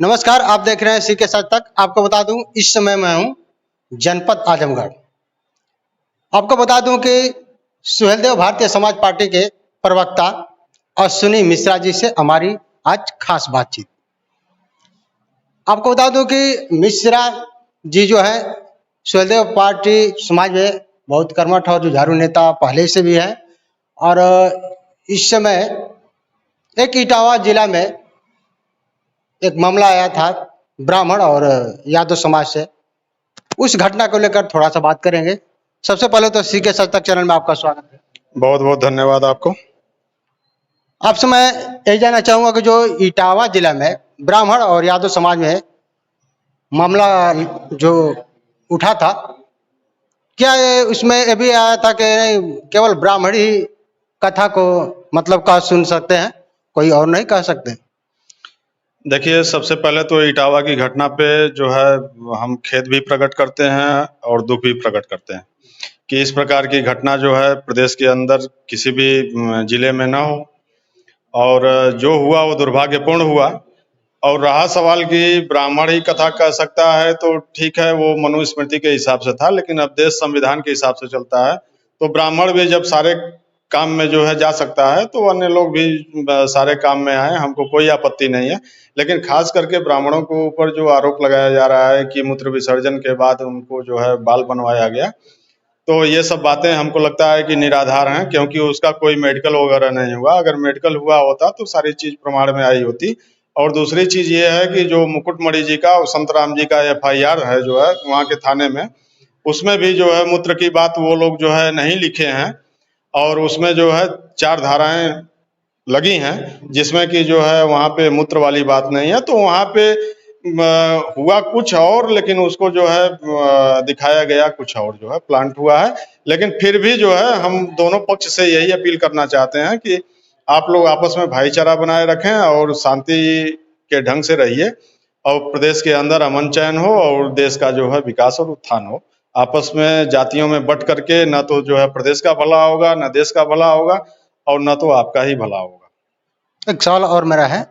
नमस्कार, आप देख रहे हैं सी के साथ तक। आपको बता दूं, इस समय मैं हूं जनपद आजमगढ़। आपको बता दूं कि सुहेलदेव भारतीय समाज पार्टी के प्रवक्ता अश्विनी मिश्रा जी से हमारी आज खास बातचीत। आपको बता दूं कि मिश्रा जी जो है सुहेलदेव पार्टी समाज में बहुत कर्मठ और जुझारू नेता पहले से भी है। और इस समय एक इटावा जिला में एक मामला आया था ब्राह्मण और यादव समाज से। उस घटना को लेकर थोड़ा सा बात करेंगे। सबसे पहले तो सी के सच तक चैनल में आपका स्वागत है। बहुत बहुत धन्यवाद आपको। आपसे मैं यही जानना चाहूंगा कि जो इटावा जिला में ब्राह्मण और यादव समाज में मामला जो उठा था, क्या उसमें ये भी आया था कि केवल ब्राह्मण ही कथा को मतलब कह सुन सकते हैं, कोई और नहीं कह सकते? देखिए, सबसे पहले तो इटावा की घटना पे जो है हम खेद भी प्रकट करते हैं और दुख भी प्रकट करते हैं कि इस प्रकार की घटना जो है प्रदेश के अंदर किसी भी जिले में ना हो। और जो हुआ वो दुर्भाग्यपूर्ण हुआ। और रहा सवाल कि ब्राह्मण ही कथा कह सकता है, तो ठीक है, वो मनुस्मृति के हिसाब से था, लेकिन अब देश संविधान के हिसाब से चलता है। तो ब्राह्मण भी जब सारे काम में जो है जा सकता है, तो अन्य लोग भी सारे काम में आए, हमको कोई आपत्ति नहीं है। लेकिन खास करके ब्राह्मणों के ऊपर जो आरोप लगाया जा रहा है कि मूत्र विसर्जन के बाद उनको जो है बाल बनवाया गया, तो ये सब बातें हमको लगता है कि निराधार हैं, क्योंकि उसका कोई मेडिकल वगैरह नहीं हुआ। अगर मेडिकल हुआ होता तो सारी चीज प्रमाण में आई होती। और दूसरी चीज ये है कि जो मुकुटमणि जी का और संतराम जी का FIR है जो है वहाँ के थाने में, उसमें भी जो है मूत्र की बात वो लोग जो है नहीं लिखे हैं। और उसमें जो है 4 धाराएं लगी हैं, जिसमें कि जो है वहाँ पे मूत्र वाली बात नहीं है। तो वहाँ पे हुआ कुछ और, लेकिन उसको जो है दिखाया गया कुछ और, जो है प्लांट हुआ है। लेकिन फिर भी जो है हम दोनों पक्ष से यही अपील करना चाहते हैं कि आप लोग आपस में भाईचारा बनाए रखें और शांति के ढंग से रहिए, और प्रदेश के अंदर अमन चैन हो और देश का जो है विकास और उत्थान हो। आपस में जातियों में बट करके न तो जो है प्रदेश का भला होगा, न देश का भला होगा, और न तो आपका ही भला होगा। एक सवाल और मेरा है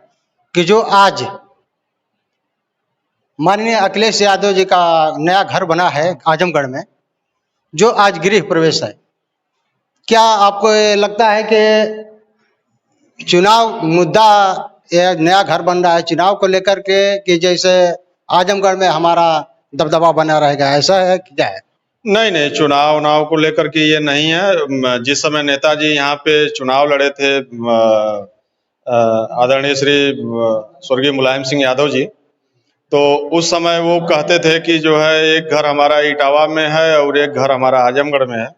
कि जो आज माननीय अखिलेश यादव जी का नया घर बना है आजमगढ़ में, जो आज गृह प्रवेश है, क्या आपको ये लगता है कि चुनाव मुद्दा, ये नया घर बन रहा है चुनाव को लेकर के, कि जैसे आजमगढ़ में हमारा दबदबा बना रहेगा, ऐसा है कि क्या है? नहीं नहीं, चुनाव को लेकर के ये नहीं है। जिस समय नेताजी यहाँ पे चुनाव लड़े थे, आदरणीय श्री स्वर्गीय मुलायम सिंह यादव जी, तो उस समय वो कहते थे कि जो है एक घर हमारा इटावा में है और एक घर हमारा आजमगढ़ में है।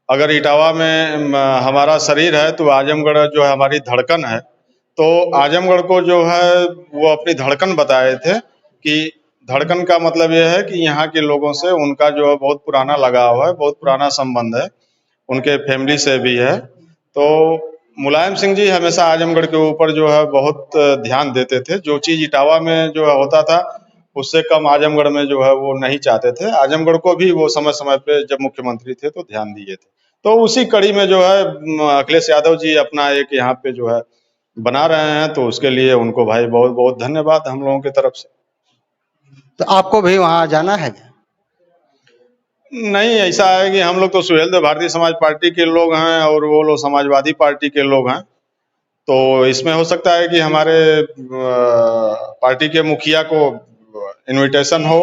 अगर इटावा में हमारा शरीर है तो आजमगढ़ जो है हमारी धड़कन है। तो आजमगढ़ को जो है वो अपनी धड़कन बताए थे कि धड़कन का मतलब ये है कि यहाँ के लोगों से उनका जो है बहुत पुराना लगाव है, बहुत पुराना संबंध है, उनके फैमिली से भी है। तो मुलायम सिंह जी हमेशा आजमगढ़ के ऊपर जो है बहुत ध्यान देते थे। जो चीज इटावा में जो है होता था, उससे कम आजमगढ़ में जो है वो नहीं चाहते थे। आजमगढ़ को भी वो समय समय पे जब मुख्यमंत्री थे तो ध्यान दिए थे। तो उसी कड़ी में जो है अखिलेश यादव जी अपना एक यहाँ पे जो है बना रहे हैं, तो उसके लिए उनको भाई बहुत बहुत धन्यवाद हम लोगों की तरफ से। तो आपको भी वहां जाना है? नहीं, ऐसा है कि हम लोग तो सुहेलदेव भारतीय समाज पार्टी के लोग हैं और वो लोग समाजवादी पार्टी के लोग हैं। तो इसमें हो सकता है कि हमारे पार्टी के मुखिया को इनविटेशन हो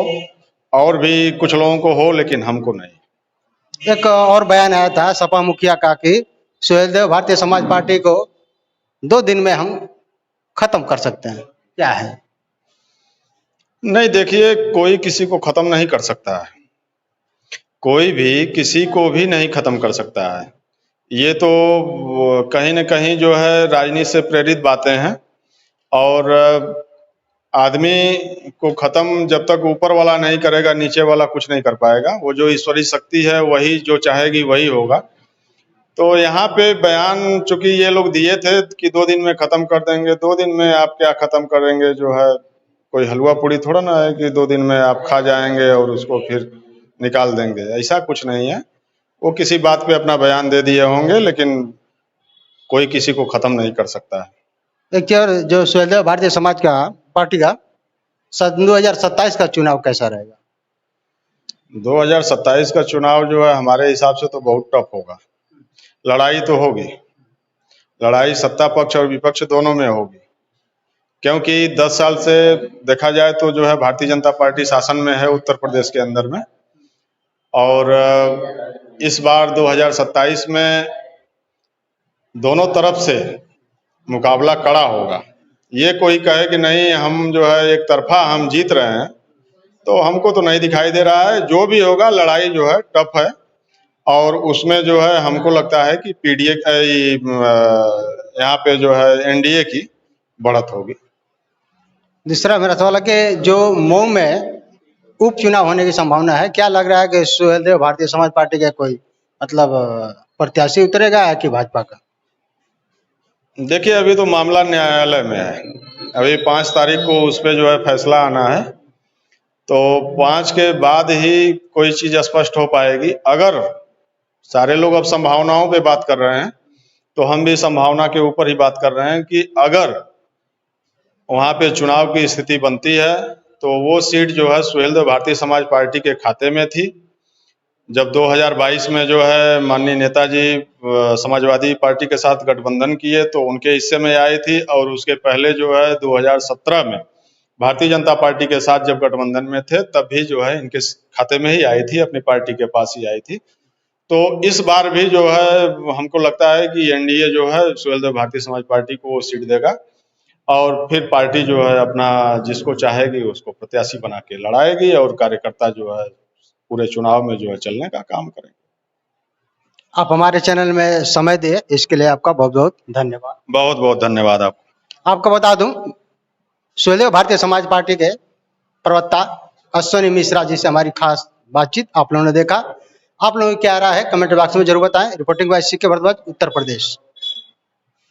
और भी कुछ लोगों को हो, लेकिन हमको नहीं। एक और बयान आया था सपा मुखिया का कि सुहेलदेव भारतीय समाज पार्टी को 2 दिन में हम खत्म कर सकते हैं, क्या है? नहीं, देखिए, कोई किसी को खत्म नहीं कर सकता है, कोई भी किसी को भी नहीं खत्म कर सकता है। ये तो कहीं न कहीं जो है राजनीति से प्रेरित बातें हैं। और आदमी को खत्म जब तक ऊपर वाला नहीं करेगा, नीचे वाला कुछ नहीं कर पाएगा। वो जो ईश्वरीय शक्ति है वही जो चाहेगी वही होगा। तो यहाँ पे बयान चूंकि ये लोग दिए थे कि 2 दिन में खत्म कर देंगे, 2 दिन में आप क्या खत्म करेंगे? जो है कोई हलवा पूड़ी थोड़ा ना है कि 2 दिन में आप खा जाएंगे और उसको फिर निकाल देंगे, ऐसा कुछ नहीं है। वो किसी बात पे अपना बयान दे दिए होंगे, लेकिन कोई किसी को खत्म नहीं कर सकता है। एक और जो सुहेलदेव भारतीय समाज का पार्टी का सन 2027 का चुनाव कैसा रहेगा? 2027 का चुनाव जो है हमारे हिसाब से तो बहुत टफ होगा। लड़ाई तो होगी, लड़ाई सत्ता पक्ष और विपक्ष दोनों में होगी, क्योंकि 10 साल से देखा जाए तो जो है भारतीय जनता पार्टी शासन में है उत्तर प्रदेश के अंदर में, और इस बार 2027 में दोनों तरफ से मुकाबला कड़ा होगा। ये कोई कहे कि नहीं हम जो है एक तरफा हम जीत रहे हैं, तो हमको तो नहीं दिखाई दे रहा है। जो भी होगा लड़ाई जो है टफ है, और उसमें जो है हमको लगता है कि पीडीए यहाँ पे जो है एनडीए की बढ़त होगी। दूसरा मेरा सवाल है कि जो मऊ में उपचुनाव होने की संभावना है, क्या लग रहा है कि सुहेलदेव भारतीय समाज पार्टी का कोई मतलब प्रत्याशी उतरेगा कि भाजपा का? देखिए अभी तो मामला न्यायालय में है, अभी 5 तारीख को उस पर जो है फैसला आना है, तो 5 के बाद ही कोई चीज स्पष्ट हो पाएगी। अगर सारे लोग अब संभावनाओं पे बात कर रहे हैं, तो हम भी संभावना के ऊपर ही बात कर रहे हैं कि अगर वहां पे चुनाव की स्थिति बनती है तो वो सीट जो है सुहेलदेव भारतीय समाज पार्टी के खाते में थी। जब 2022 में जो है माननीय नेताजी समाजवादी पार्टी के साथ गठबंधन किए तो उनके हिस्से में आई थी, और उसके पहले जो है 2017 में भारतीय जनता पार्टी के साथ जब गठबंधन में थे तब भी जो है इनके खाते में ही आई थी, अपनी पार्टी के पास ही आई थी। तो इस बार भी जो है हमको लगता है कि एनडीए जो है सुहेलदेव भारतीय समाज पार्टी को वो सीट देगा, और फिर पार्टी जो है अपना जिसको चाहेगी उसको प्रत्याशी बना के लड़ाएगी, और कार्यकर्ता जो है पूरे चुनाव में जो है चलने का काम करेंगे। आप हमारे चैनल में समय दिए इसके लिए आपका बहुत बहुत धन्यवाद। बहुत बहुत धन्यवाद आपको। आपको बता दूं, सुहेलदेव भारतीय समाज पार्टी के प्रवक्ता अश्विनी मिश्रा जी से हमारी खास बातचीत आप लोगों ने देखा। आप लोगों की क्या राय है कमेंट बॉक्स में जरूर बताएं। Reporting bye CK Bhardwaj, Uttar Pradesh.